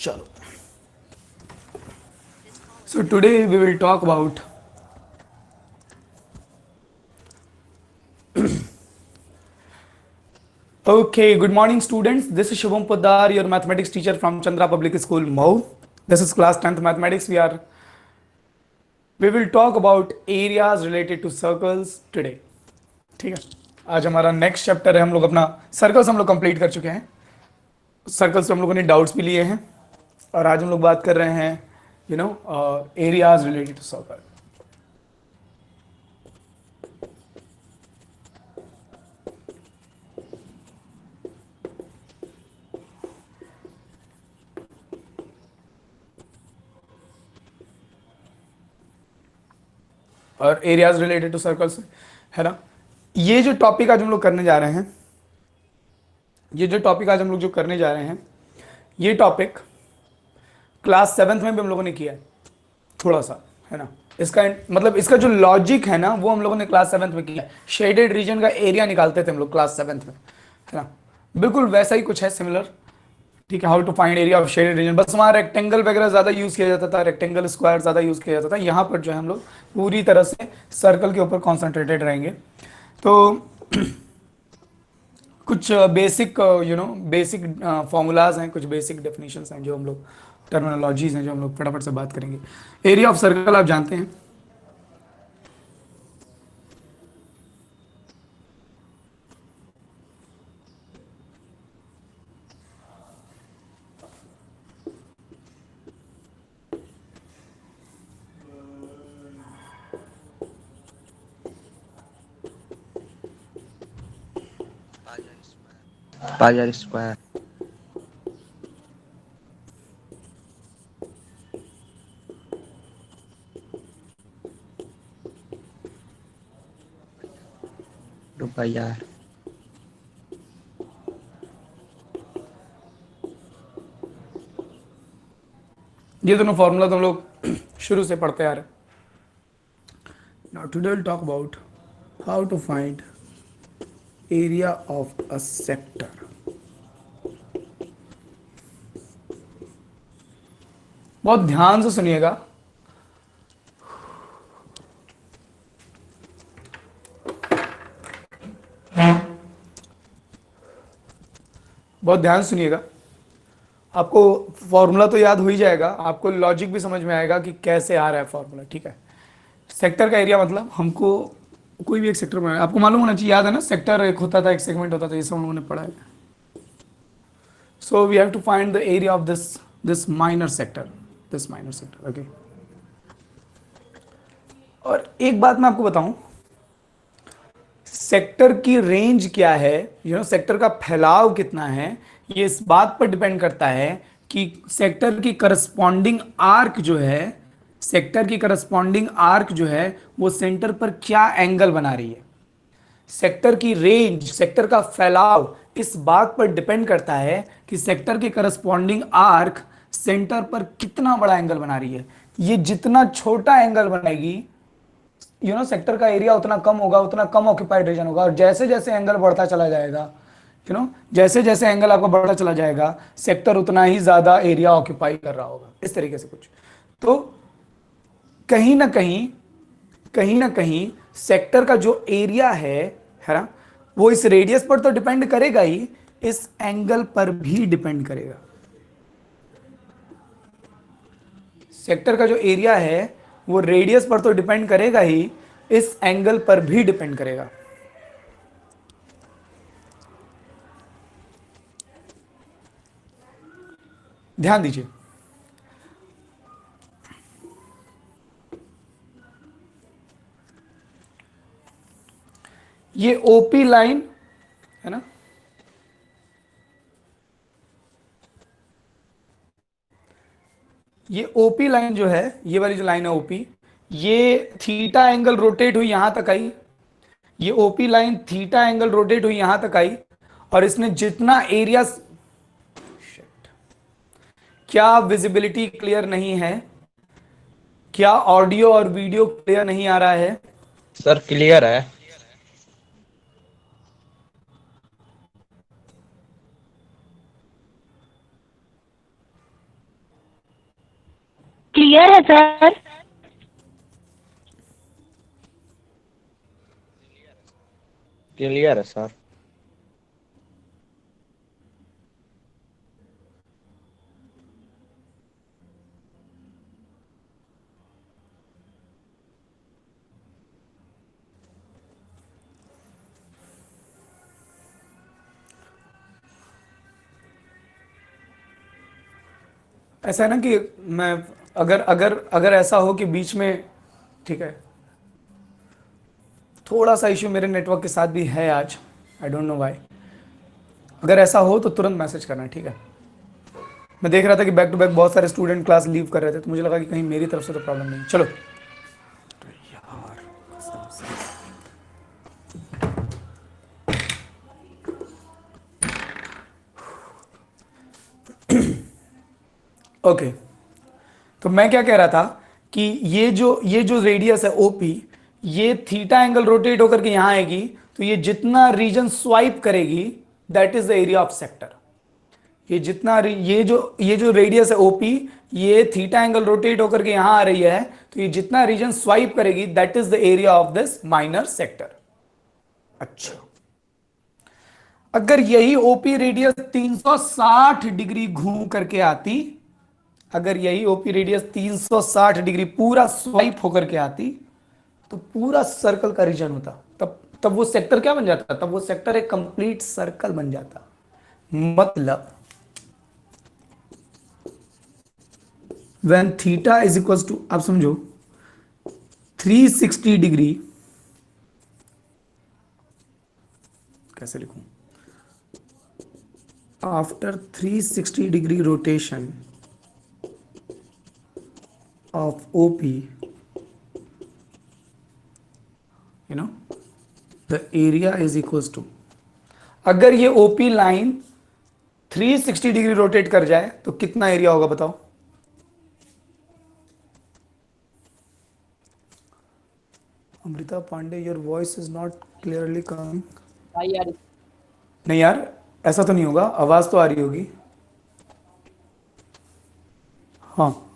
चलो, so today we will talk about okay, good morning students. This is Shubham Poddar, your mathematics teacher from Chandra Public School, Mhow. This is class 10th mathematics. We will talk about areas related to circles today. ठीक है, आज हमारा next chapter है. हम लोग अपना circles हम लोग कंप्लीट कर चुके हैं. सर्कल्स पे हम लोगों ने डाउट्स भी लिए हैं और आज हम लोग बात कर रहे हैं एरियाज रिलेटेड टू सर्कल. और एरियाज रिलेटेड टू सर्कल्स है ना. ये जो टॉपिक आज हम लोग करने जा रहे हैं, ये टॉपिक क्लास 7th में भी हम लोगों ने किया है थोड़ा सा, है ना. इसका मतलब इसका जो लॉजिक है ना वो हम लोगों ने क्लास 7th में किया है. शेडेड रीजन का एरिया निकालते थे हम लोग क्लास 7th में, है ना. बिल्कुल वैसा ही कुछ है, सिमिलर. ठीक है, how to find area of shaded region. बस वहाँ रेक्टेंगल वगैरह ज़्यादा यूज़ किया जाता था, रेक्टेंगल स्क्वायर ज़्यादा यूज़ किया जाता था. यहाँ पर जो है हम लोग पूरी तरह से सर्कल के ऊपर कॉन्सेंट्रेटेड रहेंगे. तो कुछ बेसिक बेसिक फॉर्मूलाज हैं, कुछ बेसिक डेफिनेशंस हैं, जो हम लोग टर्मिनोलॉजीज हैं जो हम लोग फटाफट से बात करेंगे. एरिया ऑफ सर्कल आप जानते हैं. Pier square. रुपया. ये दोनों फॉर्मूला तो हम लोग शुरू से पढ़ते आ रहे हैं. Now today will talk about how to find area of a sector. बहुत ध्यान से सुनिएगा. बहुत ध्यान सुनिएगा. आपको फॉर्मूला तो याद हो ही जाएगा, आपको लॉजिक भी समझ में आएगा कि कैसे आ रहा है फॉर्मूला. ठीक है, सेक्टर का एरिया मतलब हमको कोई भी एक सेक्टर में आपको मालूम होना चाहिए. याद है ना, सेक्टर एक होता था, एक सेगमेंट होता था, ये सब हम लोगों ने पढ़ा है. So we have to find the area of this minor sector. Okay. और एक बात मैं आपको बताऊं, सेक्टर की रेंज क्या है, सेक्टर का फैलाव कितना है, ये इस बात पर डिपेंड करता है कि सेक्टर की करस्पॉन्डिंग आर्क जो है वो सेंटर पर क्या एंगल बना रही है. सेक्टर की रेंज, सेक्टर का फैलाव इस बात पर डिपेंड करता है कि सेक्टर की करस्पॉन्डिंग आर्क सेंटर पर कितना बड़ा एंगल बना रही है. ये जितना छोटा एंगल बनाएगी, सेक्टर का एरिया उतना कम होगा, उतना कम ऑक्यूपाइड रीजन होगा. और जैसे जैसे एंगल बढ़ता चला जाएगा, जैसे जैसे एंगल आपका बढ़ता चला जाएगा, सेक्टर उतना ही ज्यादा एरिया ऑक्यूपाई कर रहा होगा. इस तरीके से कुछ. तो कहीं ना कहीं सेक्टर का जो एरिया है ना, वो इस रेडियस पर तो डिपेंड करेगा ही, इस एंगल पर भी डिपेंड करेगा. सेक्टर का जो एरिया है वो रेडियस पर तो डिपेंड करेगा ही, इस एंगल पर भी डिपेंड करेगा. ध्यान दीजिए. ये ओपी लाइन है ना, ये ओपी लाइन जो है, ये वाली जो लाइन है ओपी, ये थीटा एंगल रोटेट हुई यहां तक आई. ये OP line theta angle rotate हुई यहां तक आई, और इसने जितना एरिया, क्या विजिबिलिटी क्लियर नहीं है? क्या ऑडियो और वीडियो क्लियर नहीं आ रहा है? सर क्लियर है. क्लियर है सर? क्लियर है सर। ऐसा है ना कि मैं अगर अगर अगर ऐसा हो कि बीच में, ठीक है, थोड़ा सा इश्यू मेरे नेटवर्क के साथ भी है आज, आई डोंट नो व्हाई। अगर ऐसा हो तो तुरंत मैसेज करना, ठीक है। मैं देख रहा था कि बैक टू बैक बहुत सारे स्टूडेंट क्लास लीव कर रहे थे, तो मुझे लगा कि कहीं मेरी तरफ से तो प्रॉब्लम नहीं। चलो यार, कसम से। ओके, तो मैं क्या कह रहा था कि ये जो रेडियस है ओपी, ये थीटा एंगल रोटेट होकर के यहां आएगी, तो ये जितना रीजन स्वाइप करेगी that is the area of sector. ये जो रेडियस है ओपी, ये थीटा एंगल रोटेट होकर के यहां आ रही है, तो ये जितना रीजन स्वाइप करेगी that is the area of this minor sector. अच्छा, अगर यही ओपी रेडियस 360 डिग्री घूम करके आती, अगर यही ओपी रेडियस 360 डिग्री पूरा स्वाइप होकर के आती, तो पूरा सर्कल का रीजन होता, तब वो सेक्टर क्या बन जाता? तब वो सेक्टर एक कंप्लीट सर्कल बन जाता। मतलब when theta is equal to, आप समझो, 360 डिग्री, कैसे लिखूं, after 360 degree rotation of OP, you know, the area is equals to, अगर ये OP लाइन 360 डिग्री रोटेट कर जाए तो कितना एरिया होगा बताओ? Amrita Pandey, your voice is not clearly coming. नहीं यार, ऐसा तो नहीं होगा, आवाज तो आ रही होगी। हाँ,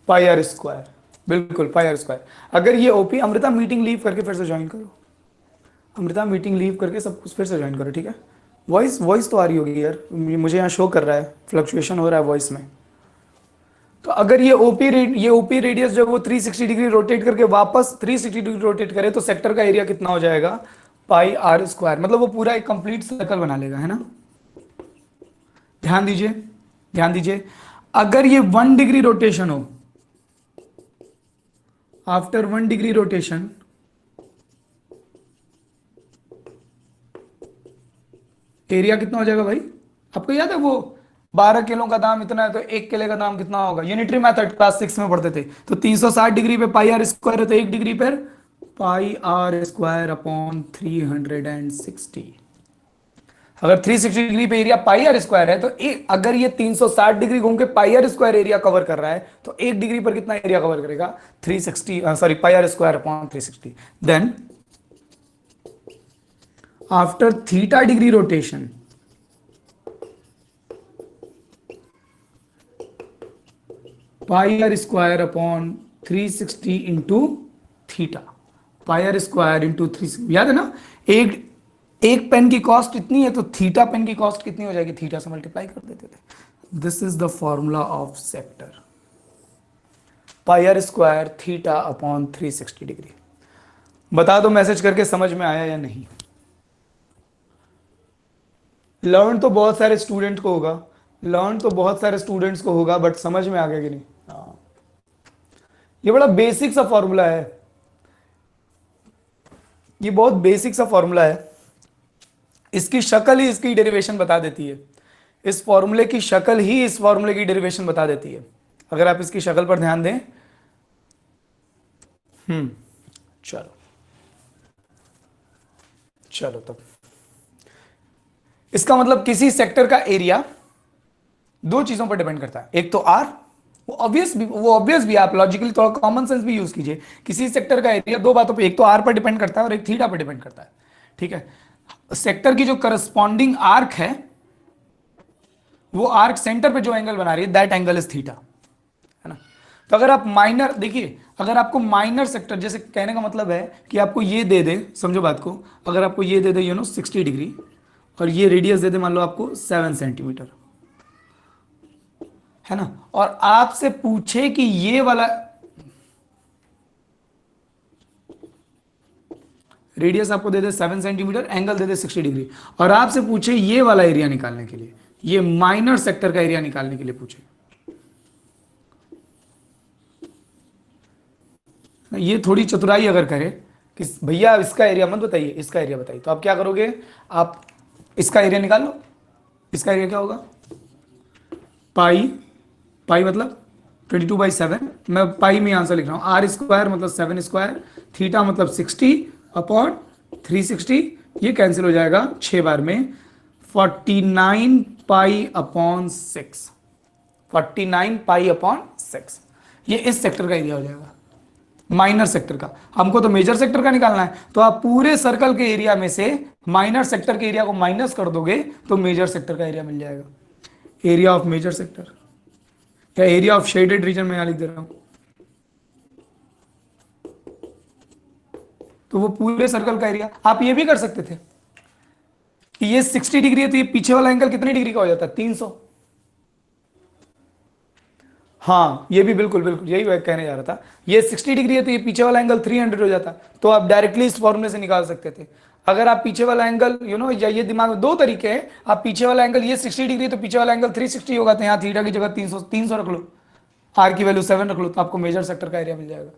पाई आर स्क्वायर, बिल्कुल पाई आर स्क्वायर। अगर ये ओपी, अमृता मीटिंग लीव करके फिर से ज्वाइन करो, अमृता मीटिंग लीव करके सब कुछ फिर से ज्वाइन करो, ठीक है। वॉइस तो आ रही होगी यार, मुझे यहाँ शो कर रहा है फ्लक्चुएशन हो रहा है वॉइस में। तो अगर ये ओपी रेडियस जब वो 360 डिग्री रोटेट करके वापस 360 डिग्री रोटेट करे, तो सेक्टर का एरिया कितना हो जाएगा? पाई आर स्क्वायर। मतलब वो पूरा एक कंप्लीट सर्कल बना लेगा, है ना। ध्यान दीजिए, ध्यान दीजिए, अगर ये 1 डिग्री रोटेशन हो, आफ्टर 1 डिग्री रोटेशन, एरिया कितना हो जाएगा भाई? आपको याद है वो 12 किलो का दाम इतना है, तो 1 किले का दाम कितना होगा? यूनिटरी मेथड क्लास 6 में पढ़ते थे। तो 360 डिग्री पे पाई आर स्क्वायर है, तो 1 डिग्री पर पाई आर स्क्वायर अपॉन 360। अगर 360 डिग्री पे एरिया पाई आर स्क्वायर है, तो अगर ये 360 डिग्री घूम के पाई आर स्क्वायर एरिया कवर कर रहा है, तो 1 डिग्री पर कितना एरिया कवर करेगा? 360, sorry, pi are square upon 360। Then after theta degree rotation, pi are square upon 360 into theta, pi are square into 360। याद है ना, एक पेन की कॉस्ट इतनी है, तो थीटा पेन की कॉस्ट कितनी हो जाएगी? थीटा से मल्टीप्लाई कर देते थे। This is the formula of sector, pi are square theta upon 360 degree. बता दो मैसेज करके समझ में आया या नहीं। लर्न तो बहुत सारे स्टूडेंट को होगा, लर्न तो बहुत सारे स्टूडेंट्स को होगा, बट समझ में आ गया कि नहीं? हाँ, ये बड़ा बेसिक सा फॉर्मूला है, ये बहुत बेसिक सा फॉर्मूला है। इसकी शक्ल ही इसकी डेरिवेशन बता देती है, इस फॉर्मूले की शक्ल ही इस फॉर्मूले की डेरिवेशन बता देती है। अगर आप इसकी शक्ल पर ध्यान दें, चलो चलो, तब इसका मतलब किसी सेक्टर का एरिया दो चीजों पर डिपेंड करता है। एक तो आर, वो ऑब्वियस भी, आप लॉजिकली थोड़ा कॉमन सेंस भी यूज कीजिए। किसी सेक्टर का एरिया दो बातों पे, एक तो आर पर डिपेंड करता है और एक थीटा पर डिपेंड करता है, ठीक है। सेक्टर की जो करस्पॉन्डिंग आर्क है, वो आर्क सेंटर पे जो एंगल बना रही है, दैट एंगल इज थीटा, है ना। तो अगर आप माइनर देखिए, अगर आपको माइनर सेक्टर, जैसे कहने का मतलब है कि आपको ये दे दे, समझो बात को, अगर आपको ये दे दे 60 डिग्री, और ये रेडियस दे दे मान लो आपको 7 सेंटीमीटर, है ना, और आपसे पूछे कि ये वाला रेडियस आपको दे दे 7 सेंटीमीटर, एंगल दे दे 60 डिग्री, और आपसे पूछे ये वाला एरिया निकालने के लिए, ये माइनर सेक्टर का एरिया निकालने के लिए पूछे, ये थोड़ी चतुराई अगर करे कि भैया इसका एरिया मत बताइए, इसका एरिया बताइए, तो आप क्या करोगे, आप इसका एरिया निकाल लो। इसका एरिया क्या होगा, पाई, पाई मतलब 22/7, मैं पाई में आंसर लिख रहा हूँ, आर स्क्वायर मतलब 7 स्क्वायर, थीटा मतलब 60/360, ये कैंसिल हो जाएगा 6 बार में, 49 पाई/6, 49 पाई/6, ये इस सेक्टर का एरिया हो जाएगा, माइनर सेक्टर का। हमको तो मेजर सेक्टर का निकालना है, तो आप पूरे सर्कल के एरिया में से माइनर सेक्टर के एरिया को माइनस कर दोगे तो मेजर सेक्टर का एरिया मिल जाएगा, एरिया ऑफ मेजर सेक्टर, या एरिया ऑफ शेडेड रीजन में यहां लिख दे रहा हूं। तो वो पूरे सर्कल का एरिया, आप ये भी कर सकते थे कि ये 60 डिग्री है तो ये पीछे वाला एंगल कितने डिग्री का हो जाता है, 300। हाँ ये भी बिल्कुल बिल्कुल यही मैं कहने जा रहा था, ये 60 डिग्री है तो ये पीछे वाला एंगल 300 हो जाता, तो आप डायरेक्टली इस फॉर्मूले से निकाल सकते थे। अगर आप पीछे वाला एंगल या ये दिमाग में दो तरीके हैं, आप पीछे वाला एंगल ये 60 डिग्री तो पीछे वाला एंगल 360 होगा, तो यहाँ थीटा की जगह 300 रख लो, आर की वैल्यू 7 रख लो, तो आपको मेजर सेक्टर का एरिया मिल जाएगा।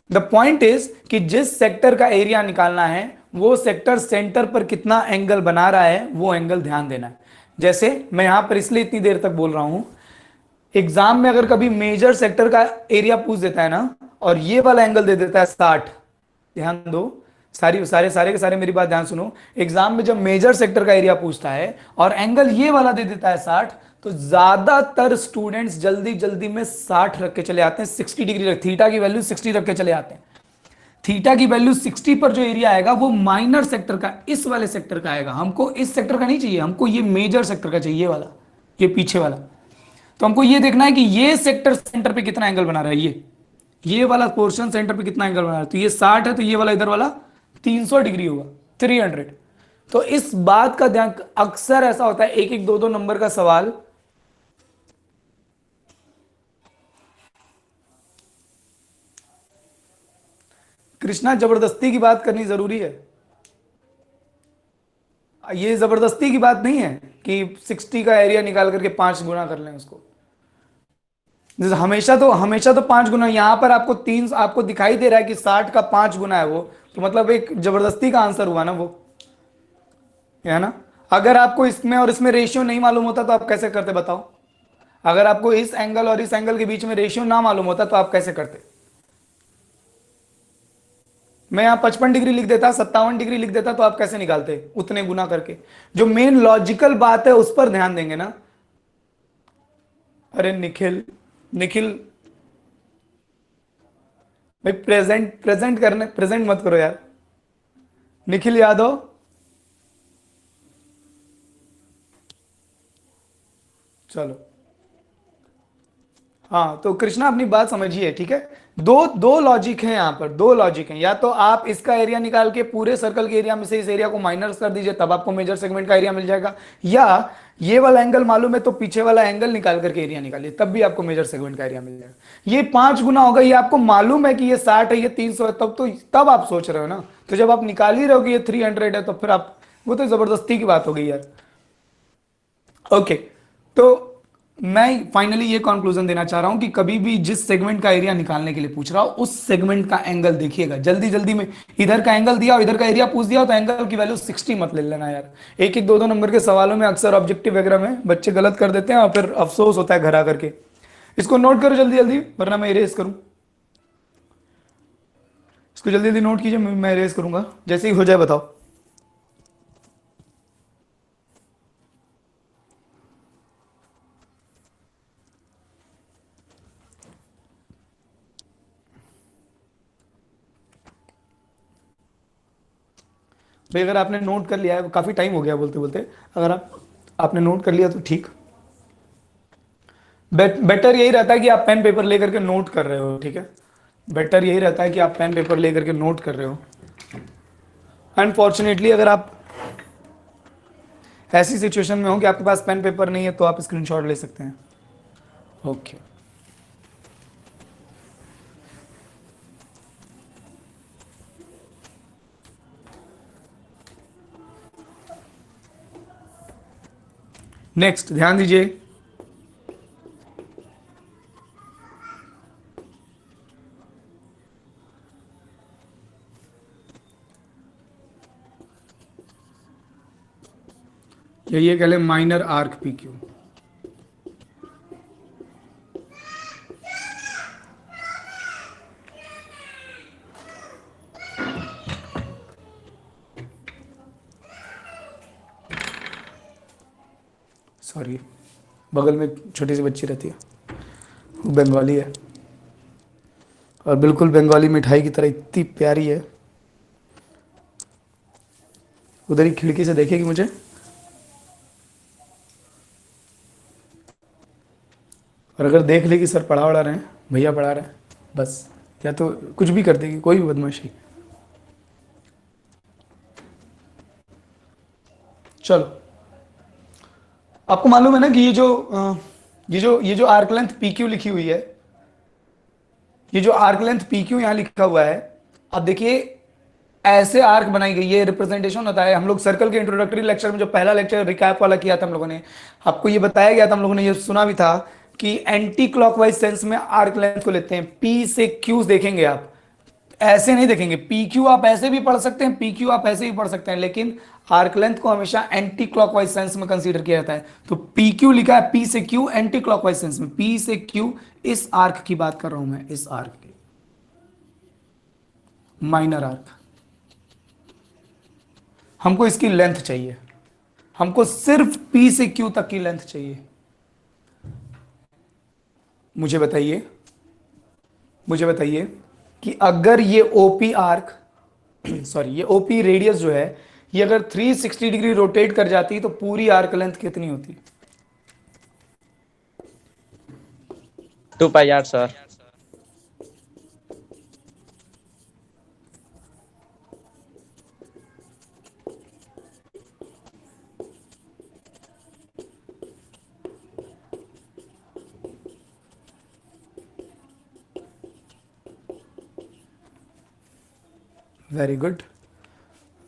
द पॉइंट इज कि जिस सेक्टर का एरिया निकालना है वो सेक्टर सेंटर पर कितना एंगल बना रहा है वो एंगल ध्यान देना है। जैसे मैं यहां पर इसलिए इतनी देर तक बोल रहा हूं, एग्जाम में अगर कभी मेजर सेक्टर का एरिया पूछ देता है ना, और ये वाला एंगल दे देता है 60, ध्यान दो, सारे के सारे मेरी बात ध्यान सुनो, एग्जाम में जब मेजर सेक्टर का एरिया पूछता है और एंगल ये वाला दे देता है 60, तो ज्यादातर स्टूडेंट्स जल्दी जल्दी में 60 रख के चले आते हैं, 60 डिग्री रख, थीटा की वैल्यू 60 रख के चले आते हैं। थीटा की वैल्यू 60 पर जो एरिया आएगा वो माइनर सेक्टर का, इस वाले सेक्टर का आएगा। हमको इस सेक्टर का नहीं चाहिए, हमको ये मेजर सेक्टर का चाहिए, ये वाला, ये पीछे वाला। तो हमको ये देखना है कि ये सेक्टर सेंटर पे कितना एंगल बना रहा है, ये वाला पोर्शन सेंटर पे कितना एंगल बना रहा है, तो ये 60 है तो ये वाला इधर वाला 300 डिग्री होगा, 300। तो इस बात का ध्यान, अक्सर ऐसा होता है एक एक दो दो नंबर का सवाल कृष्णा, जबरदस्ती की बात करनी जरूरी है, ये जबरदस्ती की बात नहीं है कि 60 का एरिया निकाल करके 5 गुना कर लें उसको। जैसे हमेशा तो 5 गुना, यहां पर आपको 3, आपको दिखाई दे रहा है कि 60 का 5 गुना है वो, तो मतलब एक जबरदस्ती का आंसर हुआ ना वो, है ना। अगर आपको इसमें और इसमें रेशियो नहीं मालूम होता तो आप कैसे करते बताओ, अगर आपको इस एंगल और इस एंगल के बीच में रेशियो ना मालूम होता तो आप कैसे करते। मैं यहां 55 डिग्री लिख देता, 57 डिग्री लिख देता, तो आप कैसे निकालते उतने गुना करके। जो मेन लॉजिकल बात है उस पर ध्यान देंगे ना। अरे निखिल, निखिल भाई, प्रेजेंट प्रेजेंट करने, प्रेजेंट मत करो यार, निखिल यादव। चलो, हाँ तो कृष्णा अपनी बात समझिए, ठीक है। दो दो लॉजिक है यहाँ पर, दो लॉजिक है, या तो आप इसका एरिया निकाल के पूरे सर्कल के एरिया में से इस एरिया को माइनस कर दीजिए, तब आपको मेजर सेगमेंट का एरिया मिल जाएगा, या ये वाला एंगल मालूम है तो पीछे वाला एंगल निकाल करके एरिया निकालिए, तब भी आपको मेजर सेगमेंट का एरिया मिल जाएगा। ये 5 गुना होगा, ये आपको मालूम है कि ये 60 है, ये 300 है, तब आप सोच रहे हो ना। तो जब आप निकाल ही रहे हो कि ये 300 है, तो फिर आप, वो तो जबरदस्ती की बात हो गई यार। ओके, तो मैं फाइनली ये कंक्लूजन देना चाह रहा हूं कि कभी भी जिस सेगमेंट का एरिया निकालने के लिए पूछ रहा हो उस सेगमेंट का एंगल देखिएगा, जल्दी जल्दी में इधर का एंगल दिया और इधर का एरिया पूछ दिया तो एंगल की वैल्यू 60 मत ले लेना यार। एक एक दो दो नंबर के सवालों में अक्सर ऑब्जेक्टिव वगैरह में बच्चे गलत कर देते हैं और फिर अफसोस होता है घर आकर के। इसको नोट करो जल्दी जल्दी, वरना मैं इरेज करूं। इसको जल्दी जल्दी नोट कीजिए, मैं इरेज करूंगा जैसे ही हो जाए बताओ। भाई अगर आपने नोट कर लिया है, काफ़ी टाइम हो गया बोलते बोलते, अगर आपने नोट कर लिया तो ठीक। बेटर यही रहता है कि आप पेन पेपर लेकर के नोट कर रहे हो, ठीक है। बेटर यही रहता है कि आप पेन पेपर लेकर के नोट कर रहे हो। अनफॉर्चुनेटली अगर आप ऐसी सिचुएशन में हो कि आपके पास पेन पेपर नहीं है तो आप स्क्रीनशॉट ले सकते हैं। ओके, नेक्स्ट ध्यान दीजिए। ये कह ले minor arc P Q. Sorry, बगल में एक छोटी सी बच्ची रहती है, वो बंगाली है और बिल्कुल बंगाली मिठाई की तरह इतनी प्यारी है। उधर ही खिड़की से देखेगी मुझे, और अगर देख ले कि सर पढ़ा रहे हैं, भैया पढ़ा रहे हैं, बस या तो कुछ भी कर देगी, कोई भी बदमाशी। चलो, आपको मालूम है ना कि ये जो आर्क लेंथ पी क्यू लिखी हुई है, ये जो आर्क लेंथ पी क्यू यहां लिखा हुआ है, अब देखिए ऐसे आर्क बनाई गई है, रिप्रेजेंटेशन होता है। हम लोग सर्कल के इंट्रोडक्टरी लेक्चर में जो पहला लेक्चर रिकैप वाला किया था हम लोगों ने, आपको ये बताया गया था, हम लोगों ने ये सुना भी था कि एंटी क्लॉकवाइज सेंस में आर्क लेंथ को लेते हैं। पी से क्यू देखेंगे आप, ऐसे नहीं देखेंगे। पी क्यू आप ऐसे भी पढ़ सकते हैं, पी क्यू आप ऐसे भी पढ़ सकते हैं, लेकिन आर्क लेंथ को हमेशा एंटी क्लॉकवाइज सेंस में कंसीडर किया जाता है। तो पी क्यू लिखा है, पी से क्यू एंटी क्लॉकवाइज सेंस में, पी से क्यू इस आर्क की बात कर रहा हूं मैं, इस आर्क की, माइनर आर्क। हमको इसकी लेंथ चाहिए, हमको सिर्फ पी से क्यू तक की लेंथ चाहिए। मुझे बताइए, मुझे बताइए कि अगर ये ओपी आर्क सॉरी ये ओपी रेडियस जो है, ये अगर 360 डिग्री रोटेट कर जाती तो पूरी आर्क लेंथ कितनी होती? 2 pi r sir. Very good,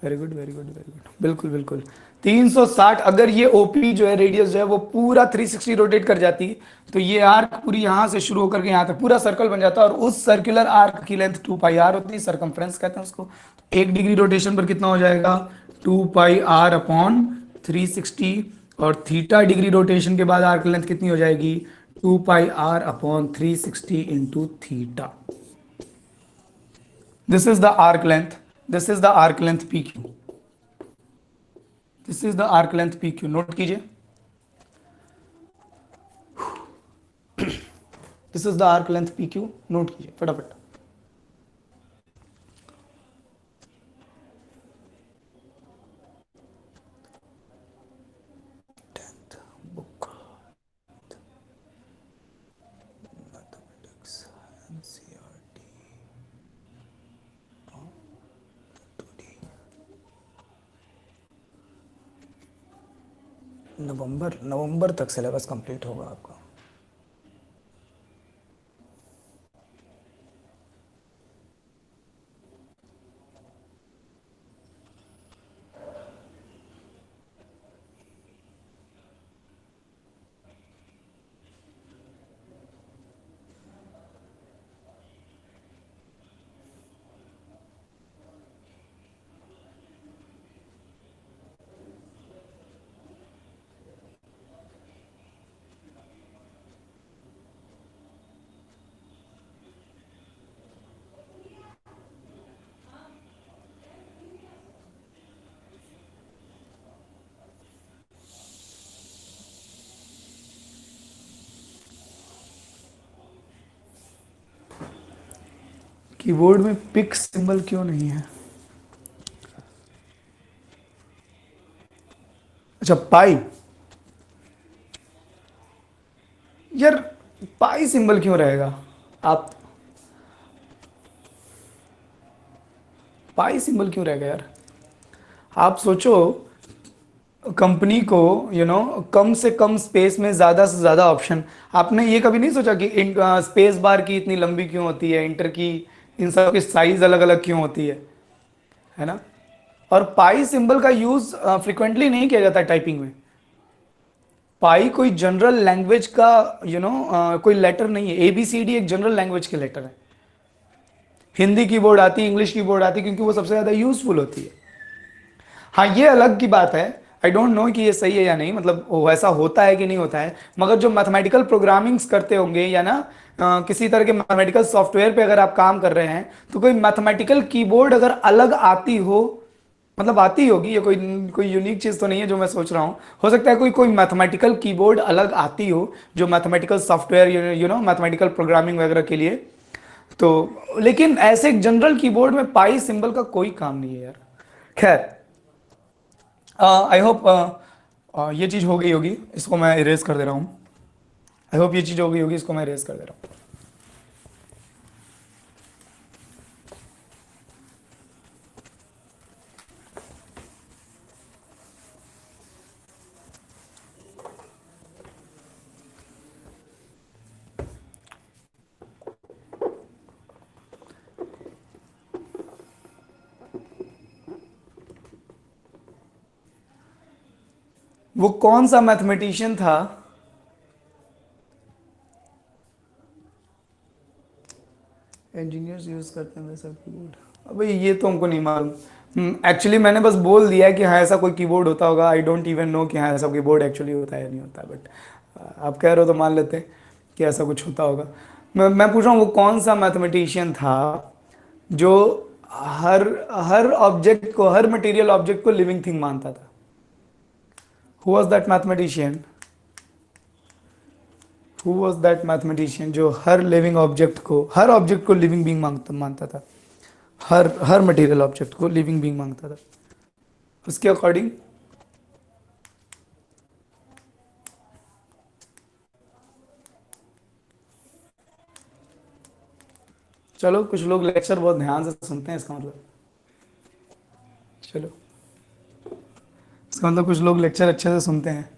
very good, very good, very good, बिल्कुल बिल्कुल। 360, अगर ये ओपी जो है रेडियस जो है वो पूरा 360 रोटेट कर जाती, तो ये आर्क पूरी यहां से शुरू होकर के यहां तक पूरा सर्कल बन जाता, और उस सर्कुलर आर्क की लेंथ 2 पाई आर होती है, सरकमफ्रेंस कहते हैं उसको। तो 1 डिग्री रोटेशन पर कितना हो जाएगा? 2 पाई आर अपॉन 360, और थीटा डिग्री रोटेशन के बाद आर्क लेंथ कितनी हो जाएगी? 2 pi R upon 360 into theta. This is the arc length. This is the arc length PQ. This is the arc length PQ. Note कीजिए। This is the arc length PQ. Note कीजिए फटाफट। Book mathematics NCERT 2D नवंबर तक syllabus complete होगा आपका। Keyboard में pick symbol क्यों नहीं है? अच्छा, पाई। यार पाई सिंबल क्यों रहेगा? आप पाई सिंबल क्यों रहेगा यार? आप सोचो, कंपनी को कम से कम स्पेस में ज़्यादा से ज़्यादा ऑप्शन। आपने ये कभी नहीं सोचा कि स्पेस बार की इतनी लंबी क्यों होती है, इंटर की, इन सब की साइज अलग अलग क्यों होती है ना? और पाई सिंबल का यूज़ फ्रिक्वेंटली नहीं किया जाता टाइपिंग में। पाई कोई जनरल लैंग्वेज का कोई लेटर नहीं है। ABCD एक जनरल लैंग्वेज के लेटर है। हिंदी कीबोर्ड आती है, इंग्लिश कीबोर्ड आती है, क्योंकि वो सबसे ज़्यादा यूजफुल होती है। हाँ, ये अलग की बात है। आई डोंट नो कि ये सही है या नहीं, मतलब वो ऐसा होता है कि नहीं होता है, मगर जो मैथमेटिकल प्रोग्रामिंग्स करते होंगे या ना किसी तरह के मैथमेटिकल सॉफ्टवेयर पे अगर आप काम कर रहे हैं, तो कोई मैथमेटिकल कीबोर्ड अगर अलग आती हो, मतलब आती होगी, ये कोई कोई यूनिक चीज़ तो नहीं है जो मैं सोच रहा हूँ। हो सकता है कोई कोई मैथमेटिकल कीबोर्ड अलग आती हो जो मैथमेटिकल सॉफ्टवेयर मैथमेटिकल प्रोग्रामिंग वगैरह के लिए। तो लेकिन ऐसे जनरल कीबोर्ड में पाई सिंबल का कोई काम नहीं है यार। खैर, आई होप ये चीज़ हो गई होगी, इसको मैं इरेज कर दे रहा हूँ। आई होप ये चीज़ हो गई होगी, इसको मैं इरेज कर दे रहा हूँ। वो कौन सा मैथमेटिशियन था? इंजीनियर्स यूज करते हैं वैसा कीबोर्ड? अबे ये तो हमको नहीं मालूम। एक्चुअली मैंने बस बोल दिया है कि हाँ ऐसा कोई कीबोर्ड होता होगा। आई डोंट इवन नो कि हाँ ऐसा कीबोर्ड एक्चुअली होता है या नहीं होता, बट आप कह रहे हो तो मान लेते हैं कि ऐसा कुछ होता होगा। मैं पूछ रहा हूँ वो कौन सा मैथमेटिशियन था जो हर हर ऑब्जेक्ट को, हर मटेरियल ऑब्जेक्ट को लिविंग थिंग मानता था? Who was that mathematician? Who was that mathematician जो हर लिविंग ऑब्जेक्ट को, हर ऑब्जेक्ट को लिविंग बींग मानता था? हर हर मटेरियल ऑब्जेक्ट को लिविंग बींग मांगता था उसके अकॉर्डिंग। चलो, कुछ लोग लेक्चर बहुत ध्यान से सुनते हैं, इसका मतलब, चलो, इसका मतलब कुछ लोग लेक्चर अच्छे से सुनते हैं।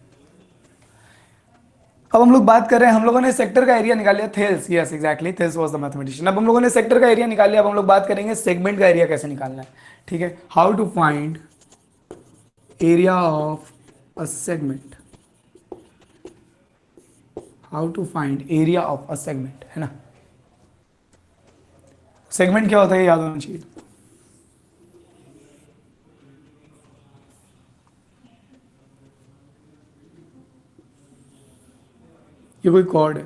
अब हम लोग बात कर रहे हैं, हम लोगों ने सेक्टर का एरिया निकाल लिया। Thales, yes exactly, Thales was the mathematician. अब हम लोगों ने सेक्टर का एरिया निकाल लिया, अब हम लोग बात करेंगे सेगमेंट का एरिया कैसे निकालना है। ठीक है, how to find area of a segment. How to find area of a segment, है ना? सेगमेंट क्या होता है, याद होना चाहिए। ये कोई कॉर्ड है,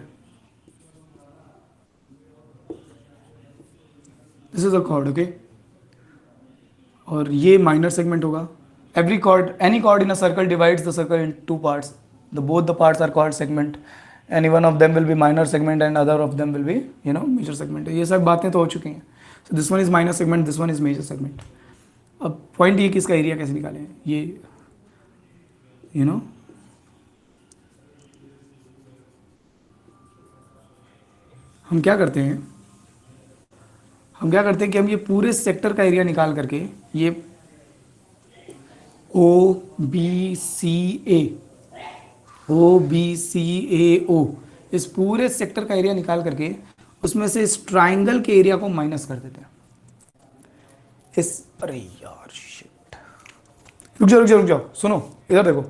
this is a chord, okay. और ये माइनर सेगमेंट होगा। Every chord, any chord in a circle divides the circle in two parts, the both the parts are called segment. Any one of them will be minor segment and other of them will be major segment. ये सब बातें तो हो चुकी हैं। So this one is minor segment, this one is major segment. अब point ये कि इसका एरिया कैसे निकालें, ये यू नो हम क्या करते हैं, हम क्या करते हैं कि हम ये पूरे सेक्टर का एरिया निकाल करके, ये OBCA, OBCAO, इस पूरे सेक्टर का एरिया निकाल करके उसमें से इस ट्राइंगल के एरिया को माइनस कर देते हैं। अरे यार शिट, रुक जाओ रुक जाओ रुक जाओ, सुनो, इधर देखो,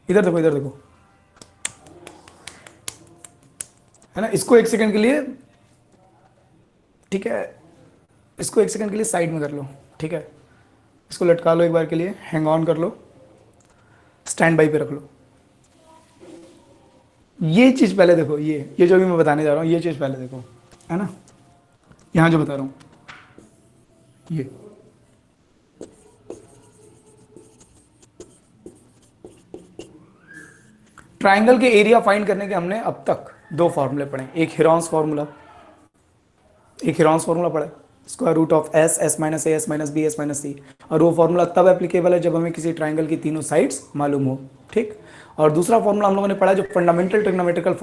इधर देखो, इधर देखो, है ना? इसको एक सेकंड के लिए, ठीक है, इसको एक सेकंड के लिए साइड में कर लो, ठीक है? इसको लटका लो एक बार के लिए, हैंग ऑन कर लो, स्टैंड बाई पे रख लो। ये चीज पहले देखो, ये जो भी मैं बताने जा रहा हूँ, ये चीज पहले देखो, है ना? यहां जो बता रहा हूं, ये ट्राइंगल के एरिया फाइंड करने के हमने अब तक दो फॉर्मूले पढ़े। एक हिरॉन्स फार्मूला, एक हिरॉन्स फार्मूला पढ़ा, square root of S, S minus A, S minus B, S minus C. और वो फार्मूला तब एप्लीकेबल है जब हमें किसी ट्राइंगल की तीनों साइड्स मालूम हो, ठीक? और दूसरा फॉर्मूला हम लोगों ने पढ़ा जो fundamental trigonometrical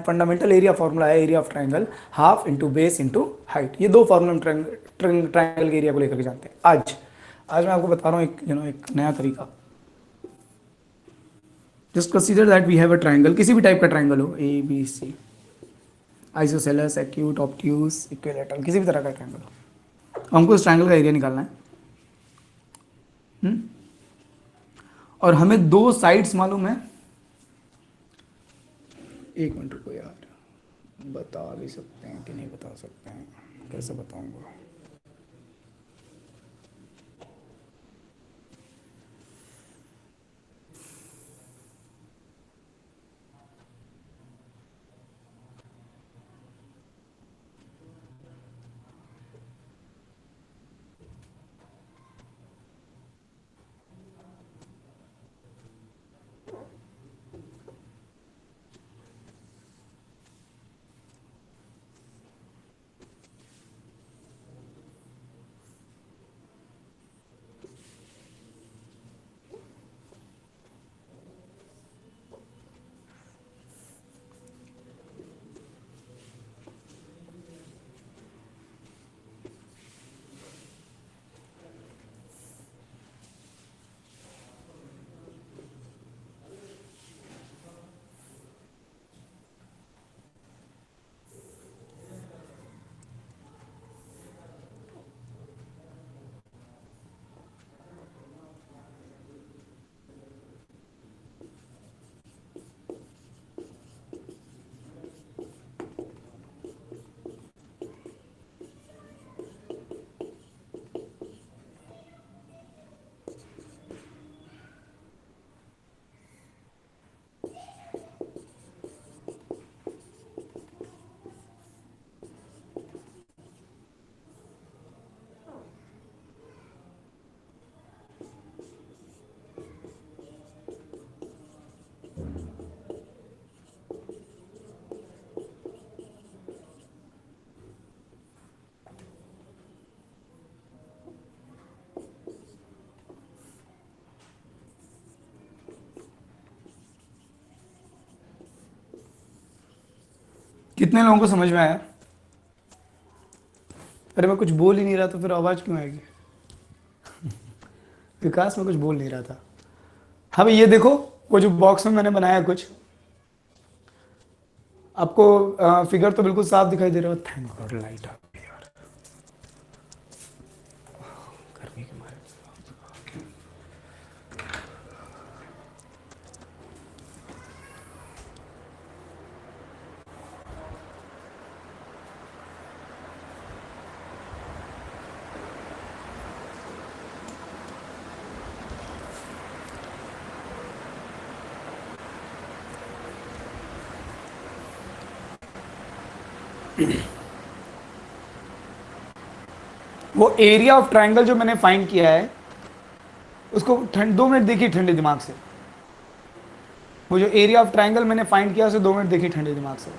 fundamental area formula है, area of triangle half into base into height. ये दो फॉर्मूला हम ट्राइंगल के एरिया को लेकर के जानते हैं। आज मैं आपको बता रहा हूँ एक नया तरीका। Just consider that we have a triangle, किसी भी टाइप का ट्राइंगल हो, A B C, isosceles, acute, obtuse, equilateral, किसी भी तरह का ट्राइंगल हो, हमको इस ट्राइंगल का एरिया निकालना है। और हमें दो साइड्स मालूम है। एक मिनट रुको यार, बता भी सकते हैं कि नहीं बता सकते हैं, कैसे बताऊंगा। कितने लोगों को समझ में आया? अरे मैं कुछ बोल ही नहीं रहा तो फिर आवाज क्यों आएगी? विकास में कुछ बोल नहीं रहा था। हाँ भाई, ये देखो वो जो बॉक्स में मैंने बनाया कुछ, आपको फिगर तो बिल्कुल साफ दिखाई दे रहा है। थैंक गॉड लाइट आ गई यार, गर्मी के मारे। वो एरिया ऑफ ट्राइंगल जो मैंने फाइंड किया है उसको 2 मिनट देखिए ठंडे दिमाग से। वो जो एरिया ऑफ ट्राइंगल मैंने फाइंड किया उसे 2 मिनट देखिए ठंडे दिमाग से।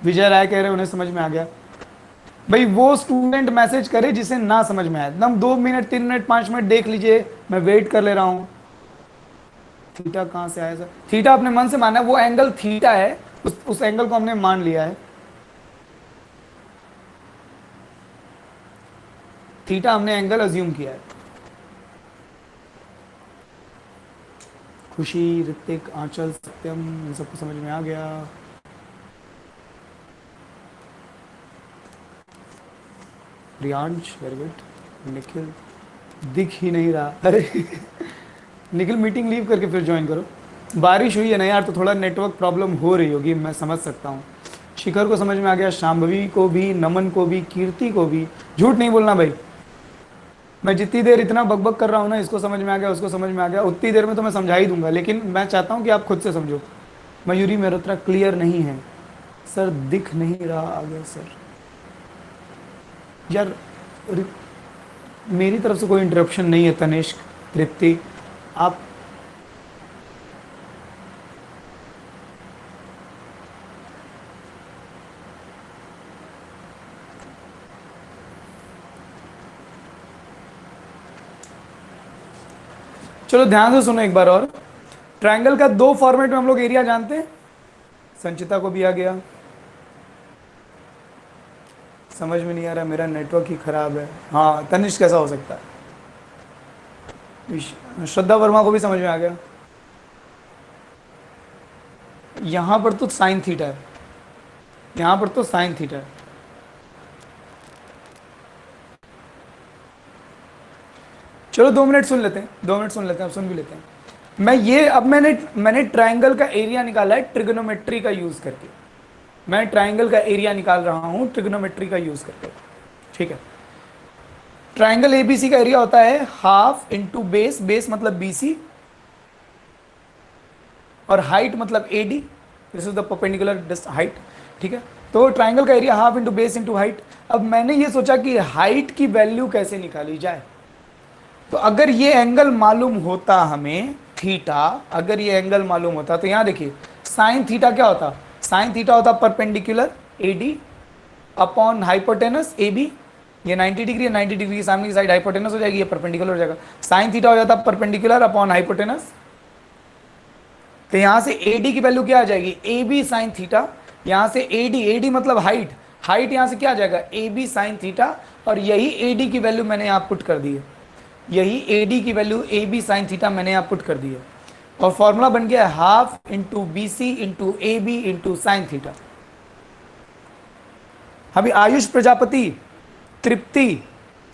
विजय राय कह रहे उन्हें समझ में आ गया। भाई वो स्टूडेंट मैसेज करे जिसे ना समझ में आए, एकदम 2 मिनट 3 मिनट 5 मिनट देख लीजिए, मैं वेट कर ले रहा हूं। थीटा कहां से आया सर? थीटा अपने मन से माना है, वो एंगल थीटा है, उस एंगल को हमने मान लिया है। थीटा हमने एंगल अज्यूम किया है। खुशी, ऋतिक, आंचल, सत्यम, इन सबको समझ में आ गया। Priyansh very good. निखिल दिख ही नहीं रहा, अरे निखिल मीटिंग लीव करके फिर ज्वाइन करो। बारिश हुई है ना यार, तो थोड़ा नेटवर्क प्रॉब्लम हो रही होगी, मैं समझ सकता हूँ। शिखर को समझ में आ गया, शांभवी को भी, नमन को भी, कीर्ति को भी। झूठ नहीं बोलना भाई, मैं जितनी देर इतना बकबक कर रहा हूँ ना, इसको समझ में आ गया, उसको समझ में आ गया, उतनी देर में तो मैं समझा ही दूंगा, लेकिन मैं चाहता हूँ कि आप खुद से समझो। मयूरी मेहरोत्रा क्लियर नहीं है सर, दिख नहीं रहा आगे सर। यार मेरी तरफ से कोई इंटरप्शन नहीं है। तनिष्क, तृप्ति, आप चलो ध्यान से सुनो एक बार और। ट्रायंगल का दो फॉर्मेट में हम लोग एरिया जानते हैं। संचिता को भी आ गया। समझ में नहीं आ रहा, मेरा नेटवर्क ही खराब है। हाँ तनिष्क, कैसा हो सकता है? श्रद्धा वर्मा को भी समझ में आ गया। यहां पर तो साइन थीटा है, यहां पर तो साइन थीटा है। चलो 2 मिनट सुन लेते हैं, 2 मिनट सुन लेते हैं, अब सुन भी लेते हैं। मैंने ट्रायंगल का एरिया निकाला है ट्रिग्नोमेट्री का यूज करके। मैं ट्रायंगल का एरिया निकाल रहा हूं ट्रिग्नोमेट्री का यूज करके। ठीक है, ट्रायंगल एबीसी का एरिया होता है हाफ इंटू बेस, बेस मतलब बीसी, और हाइट मतलब AD, this is the perpendicular height. ठीक है, तो ट्रायंगल का area half into base into height. अब मैंने ये सोचा कि हाइट की वैल्यू कैसे निकाली जाए। तो अगर ये एंगल मालूम होता हमें थीटा, अगर ये एंगल मालूम होता तो यहां देखिए साइन थीटा क्या होता, साइन थीटा होता perpendicular AD upon hypotenuse AB. ये 90 डिग्री है, 90 डिग्री की सामने की साइड हाइपोटेनस हो जाएगी, ये परपेंडिकुलर हो जाएगा। साइन थीटा हो जाता परपेंडिकुलर अपॉन हाइपोटेनस। तो यहां से एडी की वैल्यू क्या आ जाएगी, ए बी साइन थीटा। यहां से एडी, एडी मतलब हाइट, हाइट यहां से क्या आ जाएगा, ए बी साइन थीटा। और यही एडी की वैल्यू मैंने यहां पुट कर दी है, यही एडी की value A B sine theta मैंने यहां पुट कर दी है। और फॉर्मूला बन गया half into B C into A B into sine theta. अभी आयुष प्रजापति, तृप्ति,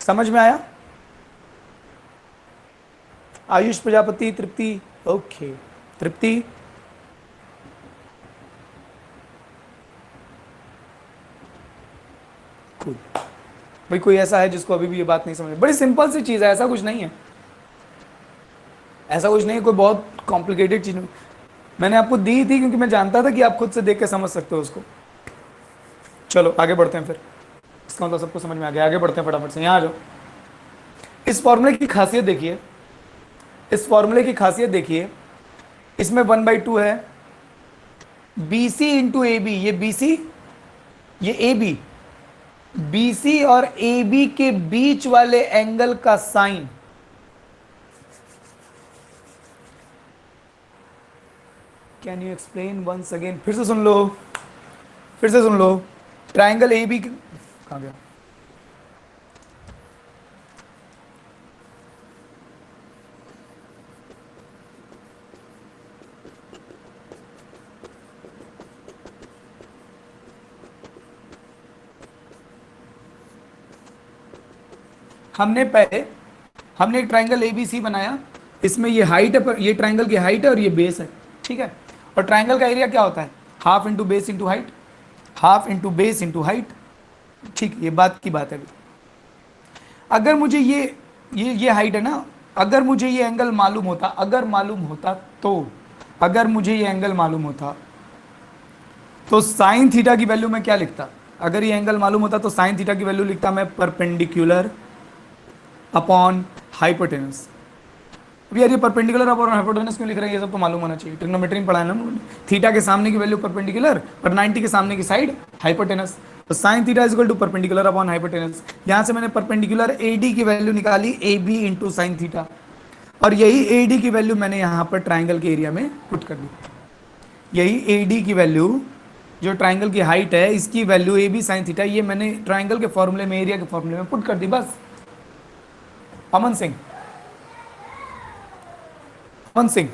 समझ में आया? आयुष प्रजापति, तृप्ति, ओके तृप्ति। cool. भाई कोई ऐसा है जिसको अभी भी ये बात नहीं समझ? बड़ी सिंपल सी चीज है, ऐसा कुछ नहीं है, ऐसा कुछ नहीं है, कोई बहुत कॉम्प्लिकेटेड चीज नहीं। मैंने आपको दी थी क्योंकि मैं जानता था कि आप खुद से देख के समझ सकते हो उसको। चलो आगे बढ़ते हैं फिर, इसका मतलब सबको समझ में आ गया। आगे बढ़ते हैं फटाफट से, यहाँ आ जाओ। इस फॉर्मूले की खासियत देखिए, इस फॉर्मूले की खासियत देखिए, इसमें 1/2 है, B C into A B, ये बी सी, ये ए बी, बी सी और ए बी के बीच वाले एंगल का sine. Can you explain once again? फिर से सुन लो, फिर से सुन लो। ट्राइंगल ए बी कहां गया? हमने एक ट्राइंगल ए बी सी बनाया, इसमें ये हाइट है, पर ये ट्राइंगल की हाइट है और ये बेस है, ठीक है। और ट्राइंगल का एरिया क्या होता है, half into base into height, half into base into height, ठीक, ये बात की बात है। अगर मुझे ये हाइट है ना, अगर मुझे ये एंगल मालूम होता, अगर मालूम होता तो, अगर मुझे ये एंगल मालूम होता तो साइन थीटा की वैल्यू मैं क्या लिखता? अगर ये एंगल मालूम होता तो साइन थीटा की वैल्यू लिखता मैं परपेंडिकुलर अपॉन हाइपोटेनस। अब यार ये परपेंडिकुलर अपॉन हाइपोटेनस क्यों लिख रहे हैं, ये सब तो मालूम होना चाहिए, ट्रिग्नोमेट्री में पढ़ा है ना उन्होंने। थीटा के सामने की वैल्यू परपेंडिकुलर और 90 के सामने की साइड हाइपोटेनस, तो sine theta is equal to perpendicular upon hypotenuse. यहाँ से मैंने परपेंडिकुलर एडी की वैल्यू निकाली, A B into sine theta, और यही एडी की वैल्यू मैंने यहाँ पर ट्राइंगल के एरिया में पुट कर दी। यही एडी की वैल्यू, जो ट्राइंगल की हाइट है, इसकी value A B sine theta, ये मैंने ट्राइंगल के फॉर्मूले में, एरिया के फॉर्मूले में पुट कर दी, बस। अमन सिंह, अमन सिंह,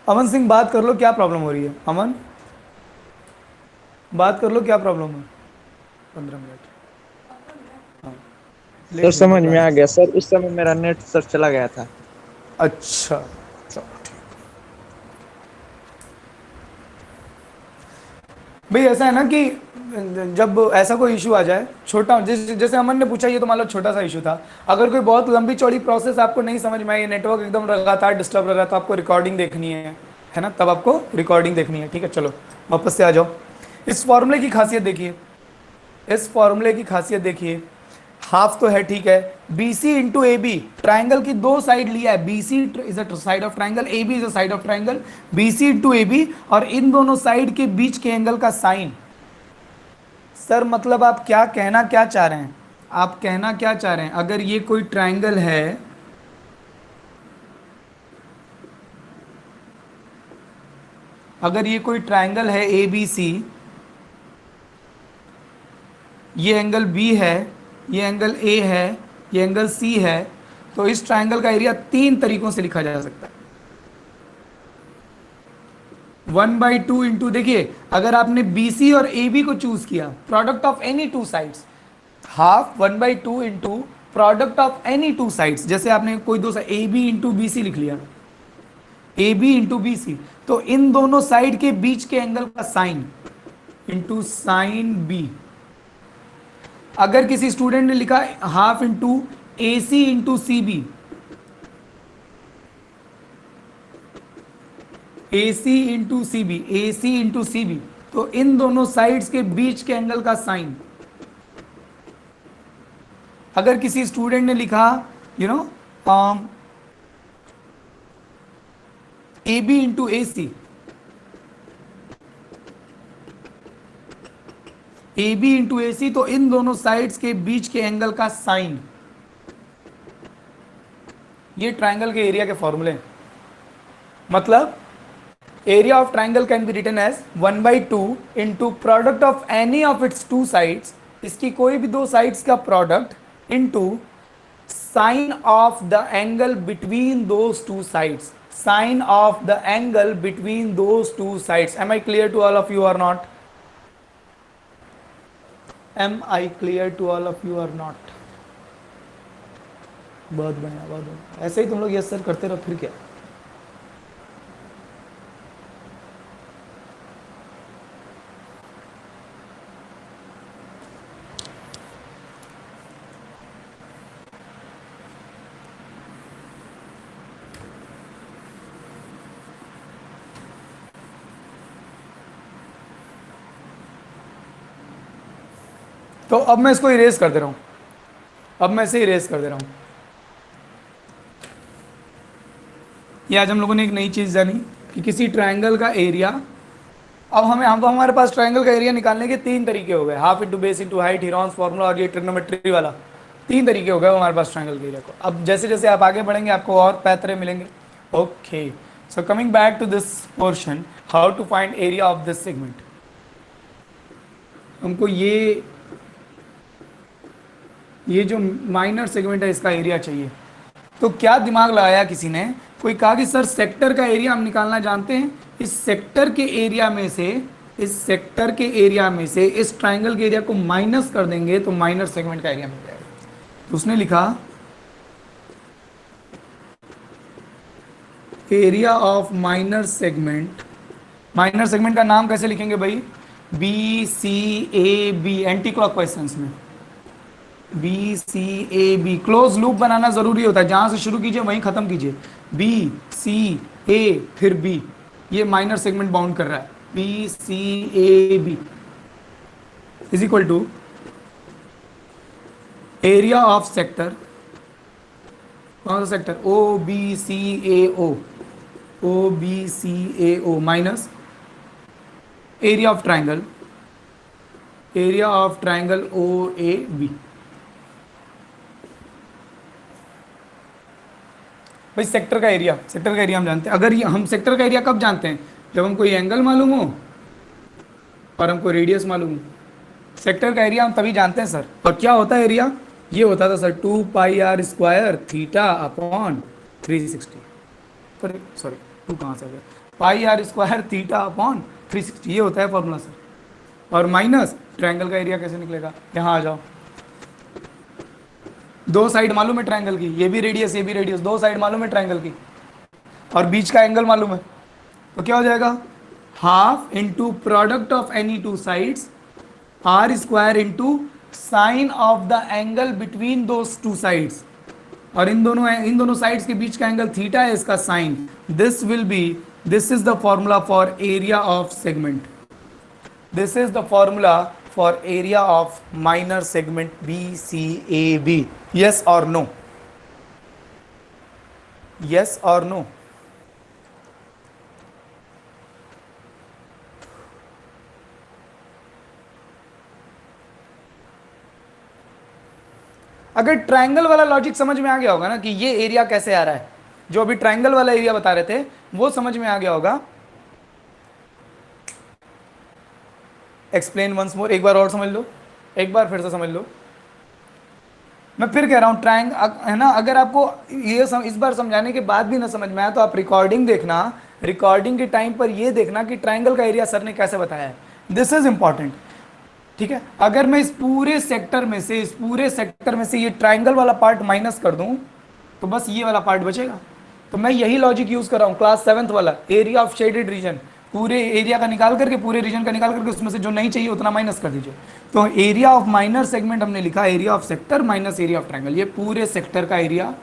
अमन सिंह बात कर लो, क्या प्रॉब्लम हो रही है? अमन बात कर लो, क्या प्रॉब्लम है? 15 मिनट। सर समझ में आ गया सर, उस समय मेरा नेट सर चला गया था। अच्छा चलो ठीक। भाई ऐसा है ना कि जब ऐसा कोई इशू आ जाए छोटा, जैसे अमन ने पूछा, ये तो मान लो छोटा सा इशू था। अगर कोई बहुत लंबी चौड़ी प्रोसेस आपको नहीं समझ में आई, नेटवर्क एकदम लगातार डिस्टर्ब रहा है, तो आपको रिकॉर्डिंग देखनी है ना, तब आपको रिकॉर्डिंग देखनी है, ठीक है। चलो वापस से आ जाओ। इस फॉर्मूले की खासियत देखिए, इस फॉर्मूले की खासियत देखिए, हाफ तो है, ठीक है, B C into A B, triangle की दो साइड लिया है, B C is a side of triangle, A B is a side of triangle, B C into A B, और इन दोनों साइड के बीच के एंगल का साइन, सर मतलब आप क्या कहना क्या चाह रहे हैं, आप कहना क्या चाह रहे हैं, अगर ये कोई ट्रायंगल है, अगर ये कोई ट्रायंगल है ए बी सी, ये एंगल बी है, ये एंगल ए है, ये एंगल सी है, तो इस ट्रायंगल का एरिया तीन तरीकों से लिखा जा सकता है। 1/2 इंटू, देखिए अगर आपने बी सी और ए बी को चूज किया, product of any two sides, half 1/2 into product of any two sides, जैसे आपने कोई दो A B into B C लिख लिया, A B into B C, तो इन दोनों साइड के बीच के एंगल का साइन इंटू साइन बी। अगर किसी स्टूडेंट ने लिखा half into A C into C B, A C into C B, A C into C B, तो इन दोनों साइड्स के बीच के एंगल का साइन। अगर किसी स्टूडेंट ने लिखा you know A B into A C, A B into A C, तो इन दोनों साइड्स के बीच के एंगल का साइन। ये ट्रायंगल के एरिया के फॉर्मूले हैं। मतलब area of triangle can be written as 1/2 into product of any of its two sides, इसकी कोई भी दो साइड्स का product into sine of the angle between those two sides, sine of the angle between those two sides. Am I clear to all of you or not? Am I clear to all of you or not? बहुत बढ़िया, बहुत बढ़िया। ऐसे ही तुम लोग yes sir करते रहो, फिर क्या। तो अब मैं इसको इरेज कर दे रहा हूं, अब मैं इसे इरेज कर दे रहा हूं। ये आज हम लोगों ने एक नई चीज़ जानी कि किसी ट्रायंगल का एरिया, अब हमारे पास ट्रायंगल का एरिया निकालने के तीन तरीके हो गए, half into base into height, Heron's formula, और ये ट्रिग्नोमेट्री वाला, तीन तरीके हो गए हमारे पास ट्रायंगल के एरिया को। अब जैसे जैसे आप आगे बढ़ेंगे आपको और पैतरे मिलेंगे। Okay, so coming back to this portion, how to find area of this segment. हमको ये जो माइनर सेगमेंट है इसका एरिया चाहिए। तो क्या दिमाग लगाया किसी ने, कोई कहा कि सर सेक्टर का एरिया हम निकालना जानते हैं, इस सेक्टर के एरिया में से, इस सेक्टर के एरिया में से इस ट्रायंगल के एरिया को माइनस कर देंगे तो माइनर सेगमेंट का एरिया मिल जाएगा। तो उसने लिखा area of minor segment. Minor segment का नाम कैसे लिखेंगे भाई? B C A B, anti clock questions में B C A B, close loop बनाना जरूरी होता है, जहां से शुरू कीजिए वहीं खत्म कीजिए। बी सी ए फिर बी, ये माइनर सेगमेंट बाउंड कर रहा है। B C A B is equal to area of sector, कौन सा sector? O B C A O, O B C A O minus area of triangle, area of triangle O A B. भाई sector का एरिया, sector का area हम जानते हैं। अगर ये हम सेक्टर का एरिया कब जानते हैं? जब हमको ये एंगल मालूम हो और हमको रेडियस मालूम हो। सेक्टर का एरिया हम तभी जानते हैं सर। और क्या होता है एरिया? ये होता था sir 2 pi are square theta upon 360, sorry 2 कहाँ से आ गया, pi are square theta upon 360, ये होता है फॉर्मूला सर। और माइनस ट्रायंगल का एरिया कैसे निकलेगा? यहाँ आ जाओ, दो साइड मालूम है ट्रायंगल की, ये भी रेडियस ये भी रेडियस, दो साइड मालूम है ट्रायंगल की, और बीच का एंगल मालूम है, तो क्या हो जाएगा? Half into product of any two sides r square into sine of the angle between those two sides, और इन दोनों साइड्स के बीच का एंगल थीटा है, इसका sine. This is the formula for area of segment, this is the formula for area of minor segment BCAB. Yes or no? Yes or no? अगर triangle वाला logic समझ में आ गया होगा ना कि ये एरिया कैसे आ रहा है, जो अभी ट्रायंगल वाला एरिया बता रहे थे वो समझ में आ गया होगा। एक्सप्लेन वंस मोर, एक बार और समझ लो, एक बार फिर से समझ लो। मैं फिर कह रहा हूँ ट्रायंग है ना, अगर आपको ये इस बार समझाने के बाद भी ना समझ में आया तो आप रिकॉर्डिंग देखना, रिकॉर्डिंग के टाइम पर ये देखना कि ट्रायंगल का एरिया सर ने कैसे बताया है। दिस इज इंपॉर्टेंट, ठीक है। अगर मैं इस पूरे सेक्टर में से, इस पूरे सेक्टर में से ये ट्रायंगल वाला पार्ट माइनस कर दूं तो बस ये वाला पार्ट बचेगा। तो मैं यही लॉजिक यूज कर रहा हूं, क्लास 7th वाला एरिया ऑफ शेडेड रीजन, पूरे एरिया का निकाल करके, पूरे रीजन का निकाल करके उसमें से जो नहीं चाहिए उतना माइनस कर दीजिए। तो एरिया ऑफ माइनर सेगमेंट हमने लिखा area of sector minus area of triangle, ये पूरे सेक्टर का एरिया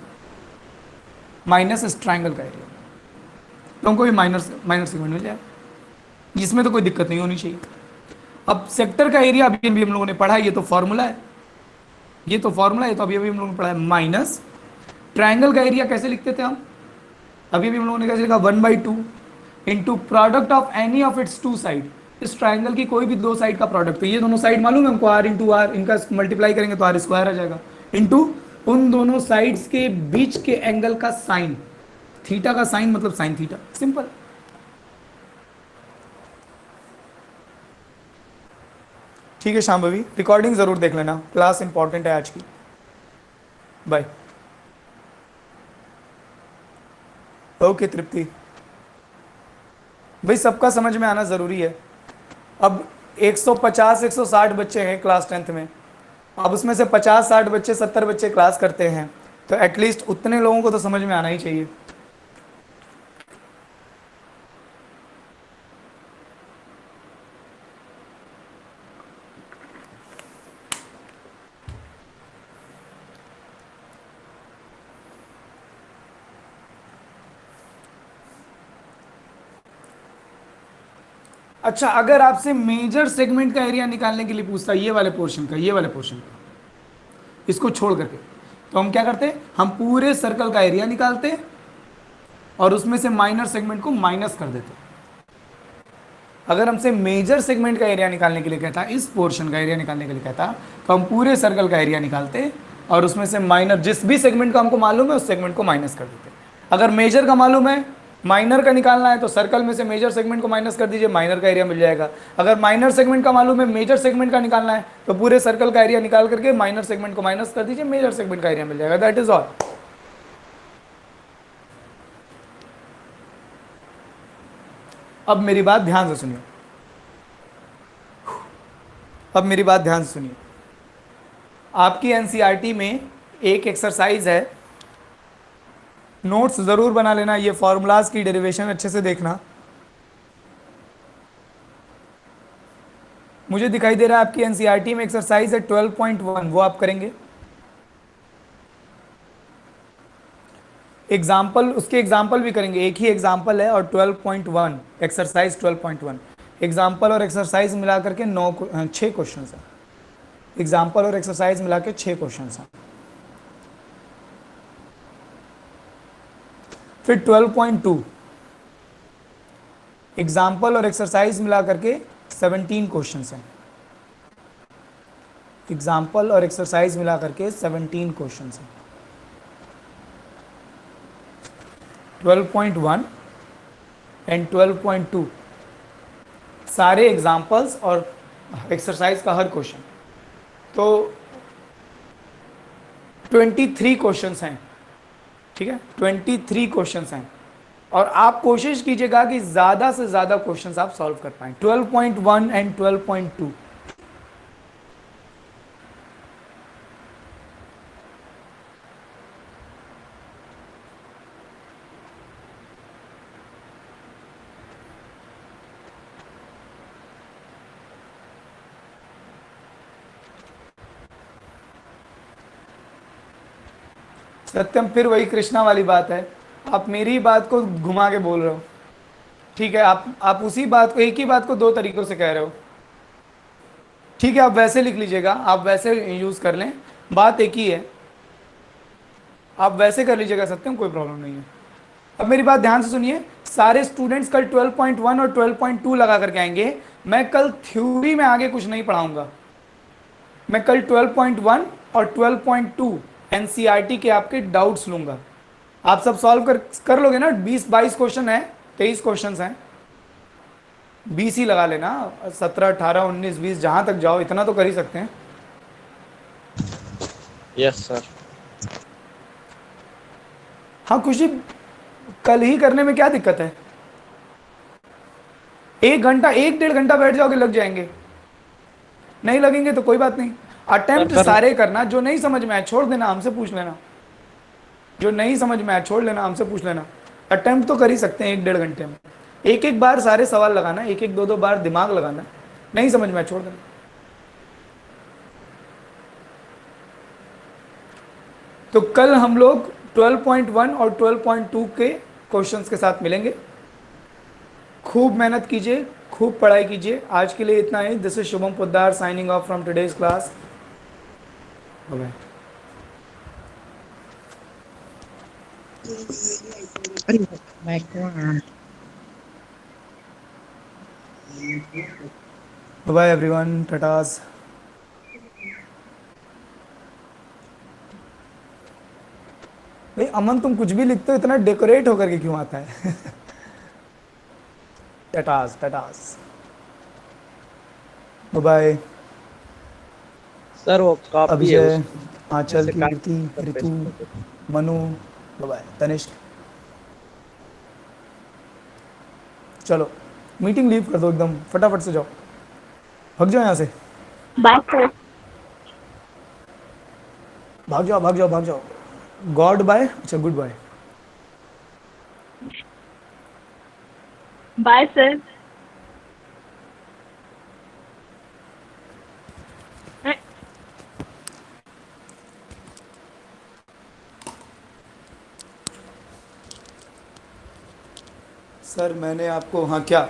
माइनस इस ट्रायंगल का एरिया, तो हमको भी माइनर माइनर सेगमेंट मिल जाएगा, जिसमें तो कोई दिक्कत नहीं होनी चाहिए। अब सेक्टर का एरिया अभी भी हम लोगों ने पढ़ा है, ये तो फॉर्मूला है, ये तो फॉर्मूला है, तो अभी हम लोगों ने पढ़ा है माइनस ट्रायंगल का एरिया कैसे लिखते थे हम, अभी भी हम लोगों ने कैसे लिखा 1/2 into product of any of its two side, इस ट्रायंगल की कोई भी दो साइड का प्रोडक्ट, तो ये दोनों साइड मालूम है हमको आर इंटू आर, इनका मल्टीप्लाई करेंगे तो आर स्क्वायर आ जाएगा, इंटू उन दोनों साइड्स के बीच के एंगल का साइन, थीटा का साइन मतलब साइन थीटा, सिंपल। ठीक है शांभवी, रिकॉर्डिंग जरूर देख लेना, क्लास इंपॉर्टेंट है आज की। बाय। ओके तृप्ति, भाई सबका समझ में आना जरूरी है। अब 150-160 बच्चे हैं क्लास 10th में, अब उसमें से 50-60 बच्चे 70 बच्चे क्लास करते हैं, तो एटलीस्ट उतने लोगों को तो समझ में आना ही चाहिए। अच्छा, अगर आपसे मेजर सेगमेंट का एरिया निकालने के लिए पूछता है, ये वाले पोर्शन का, ये वाले पोर्शन का, इसको छोड़ करके, तो हम क्या करते, हम पूरे सर्कल का एरिया निकालते और उसमें से माइनर सेगमेंट को माइनस कर देते। अगर हमसे मेजर सेगमेंट का एरिया निकालने के लिए कहता, इस पोर्शन का एरिया निकालने के लिए कहता, तो हम पूरे सर्कल का एरिया निकालते और उसमें से माइनर, जिस भी सेगमेंट का हमको मालूम है उस सेगमेंट को माइनस कर देते। अगर मेजर का मालूम है, माइनर का निकालना है, तो सर्कल में से मेजर सेगमेंट को माइनस कर दीजिए, माइनर का एरिया मिल जाएगा। अगर माइनर सेगमेंट का मालूम है, मेजर सेगमेंट का निकालना है, तो पूरे सर्कल का एरिया निकाल करके माइनर सेगमेंट को माइनस कर दीजिए, मेजर सेगमेंट का एरिया मिल जाएगा। That is all. अब मेरी बात ध्यान से सुनिए, अब मेरी बात ध्यान से सुनिए। आपकी एनसीईआरटी में एक एक्सरसाइज है, नोट्स जरूर बना लेना, ये फॉर्मूलाज की डेरिवेशन अच्छे से देखना। मुझे दिखाई दे रहा है आपकी एनसीईआरटी में एक्सरसाइज है 12.1, वो आप करेंगे। एग्जाम्पल, उसके एग्जाम्पल भी करेंगे, एक ही एग्जाम्पल है और 12.1 एक्सरसाइज 12.1, एग्जाम्पल और एक्सरसाइज मिला करके 6 क्वेश्चन है। एग्जाम्पल और एक्सरसाइज मिला के 6 क्वेश्चन है। फिर 12.2 एग्जाम्पल और एक्सरसाइज मिला करके 17 क्वेश्चन हैं। एग्जाम्पल और एक्सरसाइज मिला करके 17 क्वेश्चन हैं। 12.1 एंड 12.2 सारे एग्जाम्पल्स और एक्सरसाइज का हर क्वेश्चन, तो 23 क्वेश्चंस हैं, ठीक है, 23 क्वेश्चंस हैं, और आप कोशिश कीजिएगा कि ज़्यादा से ज़्यादा क्वेश्चंस आप सॉल्व कर पाएं। 12.1 एंड 12.2 सत्यम, फिर वही कृष्णा वाली बात है, आप मेरी बात को घुमा के बोल रहे हो, ठीक है। आप उसी बात को, एक ही बात को दो तरीकों से कह रहे हो, ठीक है। आप वैसे लिख लीजिएगा, आप वैसे यूज कर लें, बात एक ही है, आप वैसे कर लीजिएगा सत्यम, कोई प्रॉब्लम नहीं है। अब मेरी बात ध्यान से सुनिए, सारे स्टूडेंट्स कल 12.1 और 12.2 लगा करके आएंगे। मैं कल थ्योरी में आगे कुछ नहीं पढ़ाऊंगा, मैं कल 12.1 और 12.2 एनसीईआरटी के आपके डाउट्स लूंगा। आप सब सॉल्व कर लोगे ना? 20-22 क्वेश्चन है, 23 क्वेश्चंस हैं, 20 ही लगा लेना, 17, 18, 19, 20 जहां तक जाओ इतना तो कर ही सकते हैं। Yes sir. हाँ खुशी, कल ही करने में क्या दिक्कत है? 1 घंटा, 1-1.5 घंटा बैठ जाओगे, लग जाएंगे। नहीं लगेंगे तो कोई बात नहीं, अटेम्प्ट सर सारे करना। जो नहीं समझ में आए छोड़ देना, हमसे पूछ लेना। जो नहीं समझ में आए छोड़ लेना, हमसे पूछ लेना। अटेम्प्ट तो कर ही सकते हैं 1-1.5 घंटे में। एक एक बार सारे सवाल लगाना, एक एक दो दो बार दिमाग लगाना। नहीं समझ में आए छोड़ देना। तो कल हम लोग 12.1 और 12.2 के क्वेश्चंस के साथ मिलेंगे। खूब मेहनत कीजिए, खूब पढ़ाई कीजिए। आज के लिए इतना ही। This is Shubham Poddar signing off from today's class. Bye. अरे मैं कौन? बाय एवरीवन, टाटास। भाई अमन, तुम कुछ भी लिखते हो इतना डेकोरेट होकर के क्यों आता है? टाटास टाटास, बाय। सर वो कॉपी है अभिजय, उसमें आंचल, से कीर्ति, सर ऋतु, पेस्ट कर दो। मनु, बाय, तनिष्क। चलो मीटिंग लीव कर दो, एकदम फटाफट से जाओ, भाग जाओ यहाँ से। Bye sir. भाग जाओ भाग जाओ भाग जाओ। गॉड बाय, अच्छा good bye. Bye sir. Sir मैंने आपको, हाँ क्या?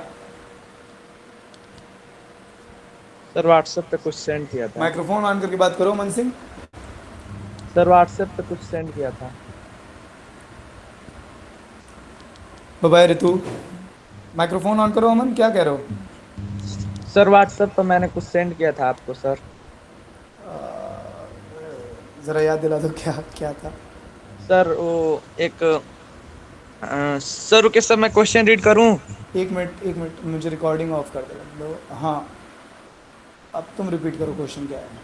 सर व्हाट्सएप पे कुछ सेंड किया था। माइक्रोफोन ऑन करके बात करो मन सिंह। सर व्हाट्सएप पे कुछ सेंड किया था। Bye Ritu. माइक्रोफोन ऑन करो अमन, क्या कह रहे हो? सर व्हाट्सएप पे मैंने कुछ सेंड किया था आपको सर। जरा याद दिला दो, क्या क्या था? सर वो एक सर रुके सर, मैं क्वेश्चन रीड करूं? एक मिनट एक मिनट, मुझे रिकॉर्डिंग ऑफ कर दो। हाँ अब तुम रिपीट करो, क्वेश्चन क्या है?